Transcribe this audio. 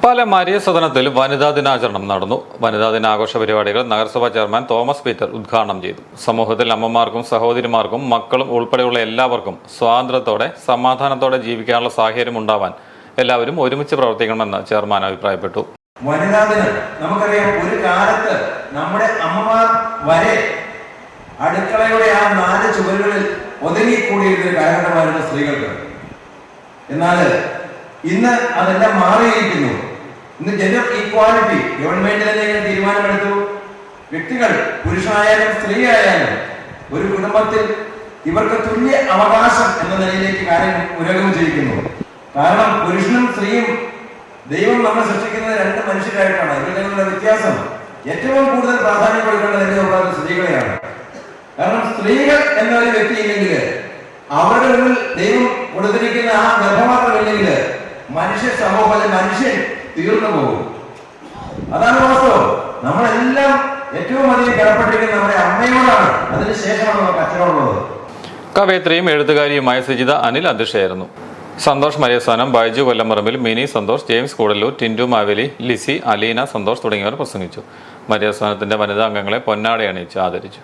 പാലാ മാരിയ സദനത്തിൽ വനിതാ ദിനാചരണം നടന്നു. വനിതാ ദിനാഘോഷ പരിപാടികൾ നഗരസഭാ ചെയർമാൻ തോമസ് പീറ്റർ ഉദ്ഘാടനം ചെയ്തു. സമൂഹത്തിൽ അമ്മമാർക്കും സഹോദരിമാർക്കും മക്കളും ഉൾപ്പെടെയുള്ള എല്ലാവർക്കും സ്വാതന്ത്ര്യത്തോടെ സമാധാനത്തോടെ ജീവിക്കാനുള്ള സാഹചര്യം ഉണ്ടാവാൻ എല്ലാവരും ഒരുമിച്ച് പ്രവർത്തിക്കണമെന്ന് ചെയർമാൻ അഭിപ്രായപ്പെട്ടു. വനിതാ ദിനം നമുക്കറിയാം, ഒരു കാലത്ത് നമ്മുടെ അമ്മമാർ വരെ അടുക്കളയുടെ ആ 4 ചുവരുകളിൽ ഒതുങ്ങിക്കൂടിയിരുന്ന കാലഘട്ടമായിരുന്ന സ്ത്രീകൾക്ക്. എന്നാൽ ഇന്ന് അതെല്ലാം മാറിയിരിക്കുന്നു. ഇന്ന് ജെൻഡർ ഈക്വാലിറ്റി ഗവൺമെന്റ് തന്നെ തീരുമാനമെടുത്തു. വ്യക്തികൾ, പുരുഷനായാലും സ്ത്രീ ആയാലും, ഒരു കുടുംബത്തിൽ ഇവർക്ക് തുല്യ അവകാശം എന്ന നിലയിലേക്ക് കാര്യം പുരോഗമിച്ചിരിക്കുന്നു. കാരണം പുരുഷനും സ്ത്രീയും ദൈവം നമ്മൾ സൃഷ്ടിക്കുന്നത് 2 മനുഷ്യരായിട്ടാണ്. ഇവരുടെ വ്യത്യാസം ഏറ്റവും കൂടുതൽ പ്രാധാന്യം കൊടുക്കേണ്ടത് എന്നെ ഉള്ളത് സ്ത്രീകളെയാണ്. കാരണം സ്ത്രീകൾ എന്നൊരു വ്യക്തി ഇല്ലെങ്കിൽ, അവരുടെ ഉള്ളിൽ ദൈവം കൊടുത്തിരിക്കുന്ന ആ ഗർഭപാത്രമില്ലെങ്കിൽ മനുഷ്യ സമൂഹത്തിൽ മനുഷ്യൻ തീർന്നു പോകും. അതാണ് വാസ്തവം. നമ്മളെല്ലാം ഏറ്റവും അധികം കടപ്പെട്ടിരിക്കുന്നത് നമ്മുടെ അമ്മയോടാണ്. അതിനുശേഷമാണ് നമുക്ക് അച്ഛനോടുള്ളത്. കവയത്രിയും എഴുത്തുകാരിയുമായ സുജിത അനിൽ അധ്യക്ഷയായിരുന്നു. സന്തോഷ് മരിയസ്ഥാനം, ബൈജു കൊല്ലംപറമ്പിൽ, മിനി സന്തോഷ്, ജെയിംസ് കൂടല്ലൂർ, ടിൻഡു മാവേലി, ലിസി, അലീന സന്തോഷ് തുടങ്ങിയവർ പ്രസംഗിച്ചു. മരിയസ്ഥാനത്തിന്റെ വനിതാ അംഗങ്ങളെ പൊന്നാട അണിയിച്ച് ആദരിച്ചു.